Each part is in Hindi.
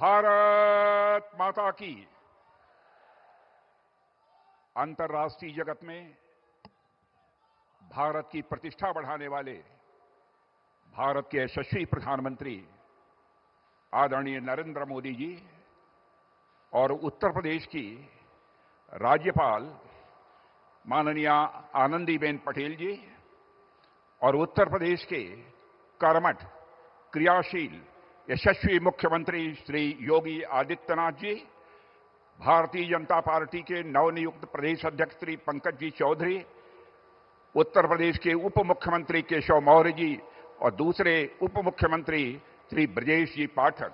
भारत माता की। अंतर्राष्ट्रीय जगत में भारत की प्रतिष्ठा बढ़ाने वाले भारत के यशस्वी प्रधानमंत्री आदरणीय नरेंद्र मोदी जी और उत्तर प्रदेश की राज्यपाल माननीय आनंदीबेन पटेल जी और उत्तर प्रदेश के कर्मठ, क्रियाशील, यशस्वी मुख्यमंत्री श्री योगी आदित्यनाथ जी, भारतीय जनता पार्टी के नवनियुक्त प्रदेश अध्यक्ष श्री पंकज जी चौधरी, उत्तर प्रदेश के उप मुख्यमंत्री केशव मौर्य जी और दूसरे उप मुख्यमंत्री श्री ब्रजेश जी पाठक,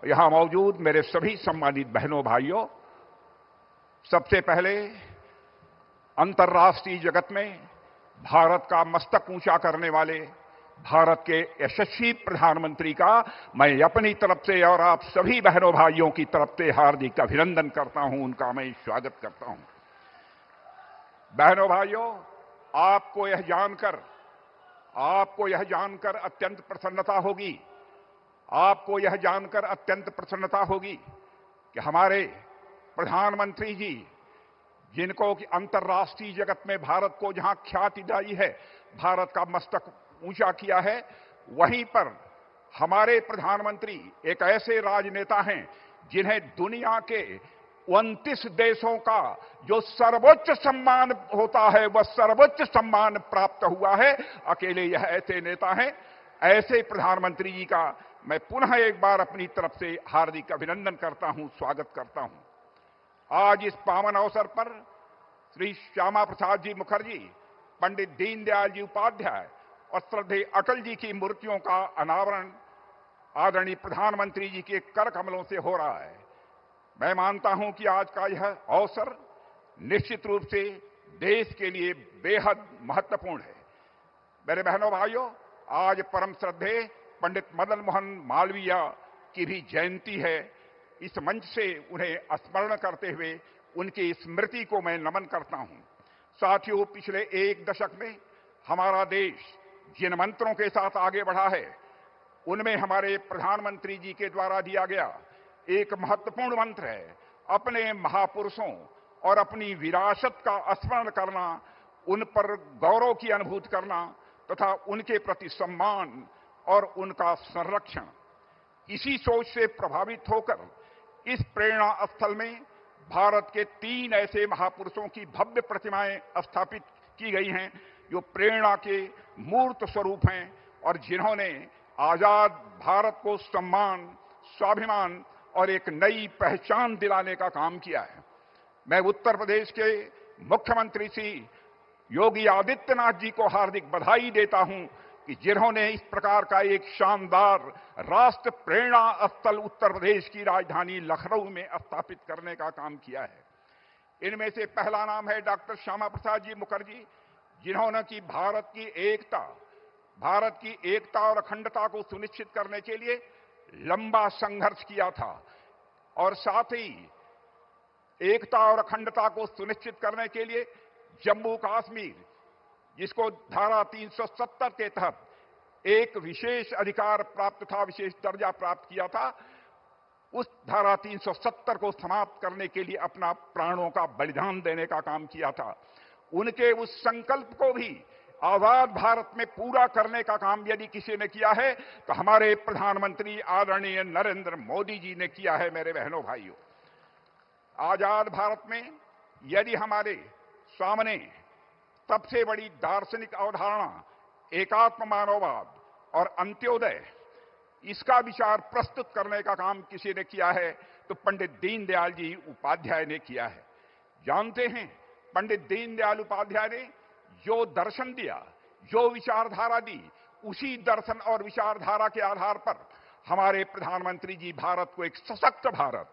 यहां मौजूद मेरे सभी सम्मानित बहनों भाइयों, सबसे पहले अंतर्राष्ट्रीय जगत में भारत का मस्तक ऊंचा करने वाले भारत के यशस्वी प्रधानमंत्री का मैं अपनी तरफ से और आप सभी बहनों भाइयों की तरफ से हार्दिक अभिनंदन करता हूं, उनका मैं स्वागत करता हूं। बहनों भाइयों, आपको यह जानकर अत्यंत प्रसन्नता होगी कि हमारे प्रधानमंत्री जी, जिनको कि अंतर्राष्ट्रीय जगत में भारत को जहां ख्याति दिलाई है, भारत का मस्तक ऊंचा किया है, वहीं पर हमारे प्रधानमंत्री एक ऐसे राजनेता हैं जिन्हें दुनिया के 29 देशों का जो सर्वोच्च सम्मान होता है वह सर्वोच्च सम्मान प्राप्त हुआ है। अकेले यह ऐसे नेता हैं। ऐसे प्रधानमंत्री जी का मैं पुनः एक बार अपनी तरफ से हार्दिक अभिनंदन करता हूं, स्वागत करता हूं। आज इस पावन अवसर पर श्री श्यामा प्रसाद जी मुखर्जी, पंडित दीनदयाल जी उपाध्याय और श्रद्धेय अटल जी की मूर्तियों का अनावरण आदरणीय प्रधानमंत्री जी के कर कमलों से हो रहा है। मैं मानता हूं कि आज का यह अवसर निश्चित रूप से देश के लिए बेहद महत्वपूर्ण है। मेरे बहनों भाइयों, आज परम श्रद्धेय पंडित मदन मोहन मालवीय की भी जयंती है। इस मंच से उन्हें स्मरण करते हुए उनकी स्मृति को मैं नमन करता हूं। साथियों, पिछले एक दशक में हमारा देश जिन मंत्रों के साथ आगे बढ़ा है, उनमें हमारे प्रधानमंत्री जी के द्वारा दिया गया एक महत्वपूर्ण मंत्र है, अपने महापुरुषों और अपनी विरासत का स्मरण करना, उन पर गौरव की अनुभूति करना तथा उनके प्रति सम्मान और उनका संरक्षण। इसी सोच से प्रभावित होकर इस प्रेरणा स्थल में भारत के 3 ऐसे महापुरुषों की भव्य प्रतिमाएं स्थापित की गई हैं जो प्रेरणा के मूर्त स्वरूप हैं और जिन्होंने आजाद भारत को सम्मान, स्वाभिमान और एक नई पहचान दिलाने का काम किया है। मैं उत्तर प्रदेश के मुख्यमंत्री श्री योगी आदित्यनाथ जी को हार्दिक बधाई देता हूं कि जिन्होंने इस प्रकार का एक शानदार राष्ट्र प्रेरणा स्थल उत्तर प्रदेश की राजधानी लखनऊ में स्थापित करने का काम किया है। इनमें से पहला नाम है डॉक्टर श्यामा प्रसाद जी मुखर्जी, जिन्होंने कि भारत की एकता और अखंडता को सुनिश्चित करने के लिए लंबा संघर्ष किया था और साथ ही एकता और अखंडता को सुनिश्चित करने के लिए जम्मू कश्मीर, जिसको धारा 370 के तहत एक विशेष अधिकार प्राप्त था, विशेष दर्जा प्राप्त किया था, उस धारा 370 को समाप्त करने के लिए अपना प्राणों का बलिदान देने का काम किया था। उनके उस संकल्प को भी आजाद भारत में पूरा करने का काम यदि किसी ने किया है तो हमारे प्रधानमंत्री आदरणीय नरेंद्र मोदी जी ने किया है। मेरे बहनों भाइयों, आजाद भारत में यदि हमारे सामने सबसे बड़ी दार्शनिक अवधारणा एकात्म मानववाद और अंत्योदय, इसका विचार प्रस्तुत करने का काम किसी ने किया है तो पंडित दीनदयाल जी उपाध्याय ने किया है। जानते हैं, पंडित दीनदयाल उपाध्याय ने जो दर्शन दिया, जो विचारधारा दी, उसी दर्शन और विचारधारा के आधार पर हमारे प्रधानमंत्री जी भारत को एक सशक्त भारत,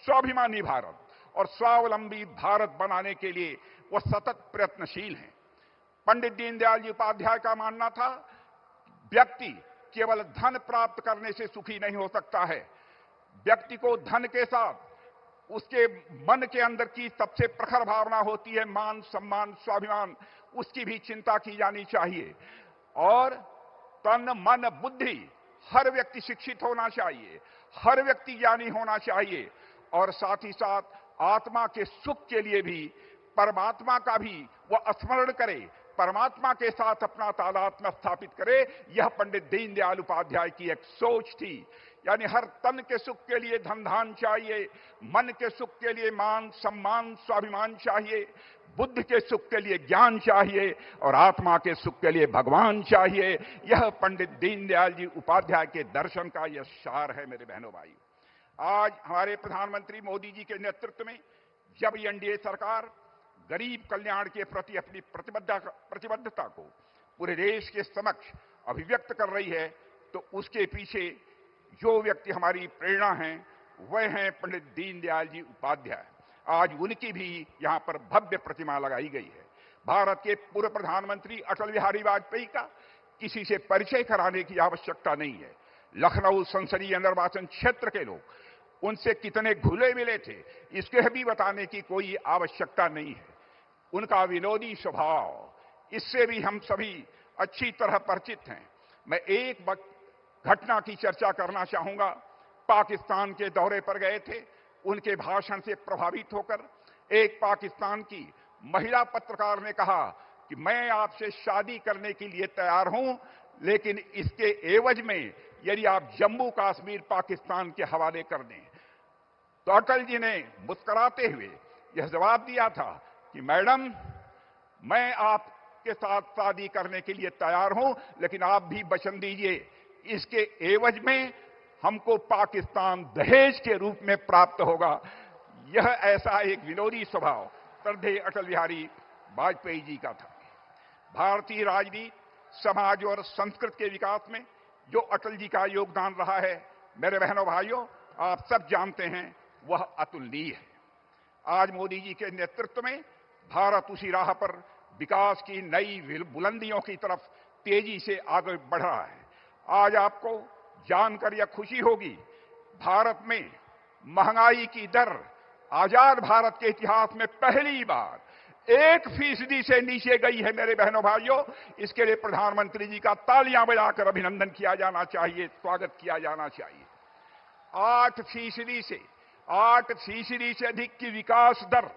स्वाभिमानी भारत और स्वावलंबी भारत बनाने के लिए वो सतत प्रयत्नशील हैं। पंडित दीनदयाल जी उपाध्याय का मानना था, व्यक्ति केवल धन प्राप्त करने से सुखी नहीं हो सकता है। व्यक्ति को धन के साथ उसके मन के अंदर की सबसे प्रखर भावना होती है मान, सम्मान, स्वाभिमान, उसकी भी चिंता की जानी चाहिए। और तन, मन, बुद्धि हर व्यक्ति शिक्षित होना चाहिए, हर व्यक्ति ज्ञानी होना चाहिए और साथ ही साथ आत्मा के सुख के लिए भी परमात्मा का भी वह स्मरण करे, परमात्मा के साथ अपना तादात्म्य स्थापित करे। यह पंडित दीनदयाल उपाध्याय की एक सोच थी। यानी हर तन के सुख के लिए धन धान चाहिए, मन के सुख के लिए मान सम्मान स्वाभिमान चाहिए, बुद्ध के सुख के लिए ज्ञान चाहिए और आत्मा के सुख के लिए भगवान चाहिए। यह पंडित दीनदयाल जी उपाध्याय के दर्शन का यह सार है। मेरे बहनों भाइयों, आज हमारे प्रधानमंत्री मोदी जी के नेतृत्व में जब एनडीए सरकार गरीब कल्याण के प्रति अपनी प्रतिबद्धता को पूरे देश के समक्ष अभिव्यक्त कर रही है, तो उसके पीछे जो व्यक्ति हमारी प्रेरणा हैं वह हैं पंडित दीनदयाल जी उपाध्याय। आज उनकी भी यहां पर भव्य प्रतिमा लगाई गई है। भारत के पूर्व प्रधानमंत्री अटल बिहारी वाजपेयी का किसी से परिचय कराने की आवश्यकता नहीं है। लखनऊ संसदीय निर्वाचन क्षेत्र के लोग उनसे कितने घुले मिले थे इसके भी बताने की कोई आवश्यकता नहीं है। उनका विनोदी स्वभाव, इससे भी हम सभी अच्छी तरह परिचित हैं। मैं एक घटना की चर्चा करना चाहूंगा। पाकिस्तान के दौरे पर गए थे, उनके भाषण से प्रभावित होकर एक पाकिस्तान की महिला पत्रकार ने कहा कि मैं आपसे शादी करने के लिए तैयार हूं, लेकिन इसके एवज में यदि आप जम्मू कश्मीर पाकिस्तान के हवाले कर दें। तो अटल जी ने मुस्कुराते हुए यह जवाब दिया था कि मैडम, मैं आपके साथ शादी करने के लिए तैयार हूं, लेकिन आप भी वचन दीजिए इसके एवज में हमको पाकिस्तान दहेज के रूप में प्राप्त होगा। यह ऐसा एक विनोदी स्वभाव श्रद्धेय अटल बिहारी वाजपेयी जी का था। भारतीय राजनीति, समाज और संस्कृति के विकास में जो अटल जी का योगदान रहा है, मेरे बहनों भाइयों, आप सब जानते हैं, वह अतुलनीय है। आज मोदी जी के नेतृत्व में भारत उसी राह पर विकास की नई बुलंदियों की तरफ तेजी से आगे बढ़ रहा है। आज आपको जानकर यह खुशी होगी, भारत में महंगाई की दर आजाद भारत के इतिहास में पहली बार 1% से नीचे गई है। मेरे बहनों भाइयों, इसके लिए प्रधानमंत्री जी का तालियां बजाकर अभिनंदन किया जाना चाहिए, स्वागत किया जाना चाहिए। 8% से अधिक की विकास दर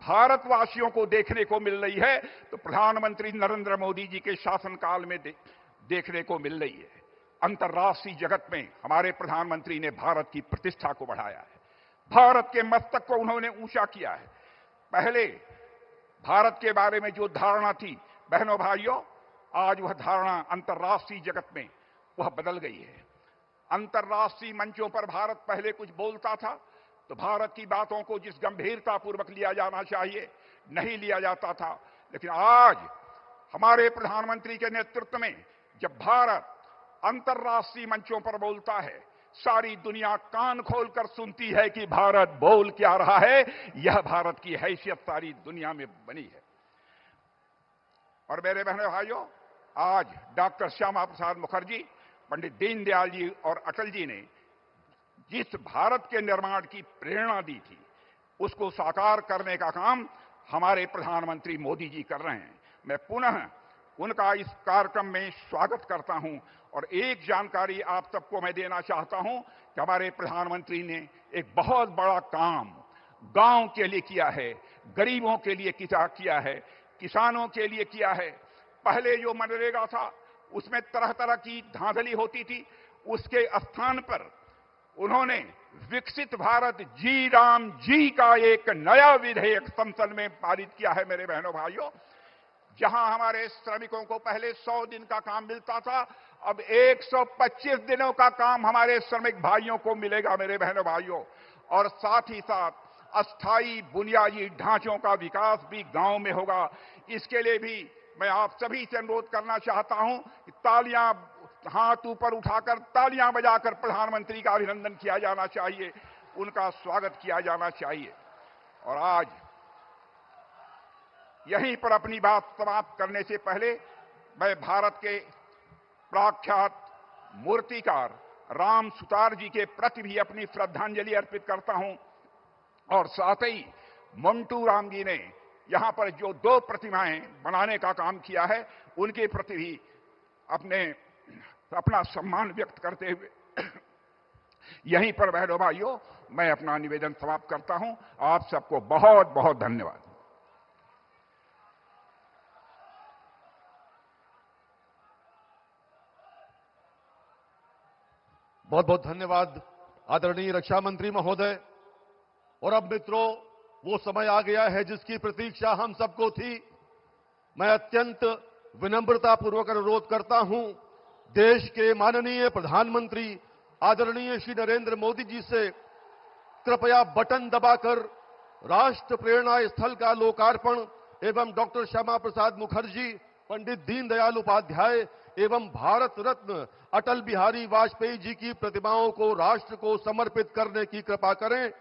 भारतवासियों को देखने को मिल रही है, तो प्रधानमंत्री नरेंद्र मोदी जी के शासनकाल में देखने को मिल रही है। अंतर्राष्ट्रीय जगत में हमारे प्रधानमंत्री ने भारत की प्रतिष्ठा को बढ़ाया है, भारत के मस्तक को उन्होंने ऊंचा किया है। पहले भारत के बारे में जो धारणा थी, बहनों भाइयों, आज वह धारणा अंतर्राष्ट्रीय जगत में वह बदल गई है। अंतर्राष्ट्रीय मंचों पर भारत पहले कुछ बोलता था तो भारत की बातों को जिस गंभीरता पूर्वक लिया जाना चाहिए नहीं लिया जाता था, लेकिन आज हमारे प्रधानमंत्री के नेतृत्व में जब भारत अंतर्राष्ट्रीय मंचों पर बोलता है, सारी दुनिया कान खोलकर सुनती है कि भारत बोल क्या रहा है। यह भारत की हैसियत सारी दुनिया में बनी है। और मेरे बहनों भाइयों, आज डॉक्टर श्यामा प्रसाद मुखर्जी, पंडित दीनदयाल जी और अटल जी ने जिस भारत के निर्माण की प्रेरणा दी थी, उसको साकार करने का काम हमारे प्रधानमंत्री मोदी जी कर रहे हैं। मैं पुनः उनका इस कार्यक्रम में स्वागत करता हूं और एक जानकारी आप सबको मैं देना चाहता हूं कि हमारे प्रधानमंत्री ने एक बहुत बड़ा काम गांव के लिए किया है, गरीबों के लिए किया है, किसानों के लिए किया है। पहले जो मनरेगा था उसमें तरह तरह की धांधली होती थी, उसके स्थान पर उन्होंने विकसित भारत जी राम जी का एक नया विधेयक संसद में पारित किया है। मेरे बहनों भाइयों, जहां हमारे श्रमिकों को पहले 100 दिन का काम मिलता था, अब 125 दिनों का काम हमारे श्रमिक भाइयों को मिलेगा। मेरे बहनों भाइयों, और साथ ही साथ अस्थायी बुनियादी ढांचों का विकास भी गांव में होगा। इसके लिए भी मैं आप सभी से अनुरोध करना चाहता हूं कि तालियां, हाथ ऊपर उठाकर तालियां बजाकर प्रधानमंत्री का अभिनंदन किया जाना चाहिए, उनका स्वागत किया जाना चाहिए। और आज यहीं पर अपनी बात समाप्त करने से पहले मैं भारत के प्रख्यात मूर्तिकार राम सुतार जी के प्रति भी अपनी श्रद्धांजलि अर्पित करता हूं। और साथ ही मंटू राम जी ने यहां पर जो 2 प्रतिमाएं बनाने का काम किया है, उनके प्रति भी अपने अपना सम्मान व्यक्त करते हुए यहीं पर बहनों भाइयों मैं अपना निवेदन समाप्त करता हूं। आप सबको बहुत बहुत धन्यवाद। बहुत बहुत धन्यवाद आदरणीय रक्षा मंत्री महोदय। और अब मित्रों, वो समय आ गया है जिसकी प्रतीक्षा हम सबको थी। मैं अत्यंत विनम्रतापूर्वक अनुरोध करता हूं देश के माननीय प्रधानमंत्री आदरणीय श्री नरेंद्र मोदी जी से कृपया बटन दबाकर राष्ट्र प्रेरणा स्थल का लोकार्पण एवं डॉक्टर श्यामा प्रसाद मुखर्जी, पंडित दीनदयाल उपाध्याय एवं भारत रत्न अटल बिहारी वाजपेयी जी की प्रतिमाओं को राष्ट्र को समर्पित करने की कृपा करें।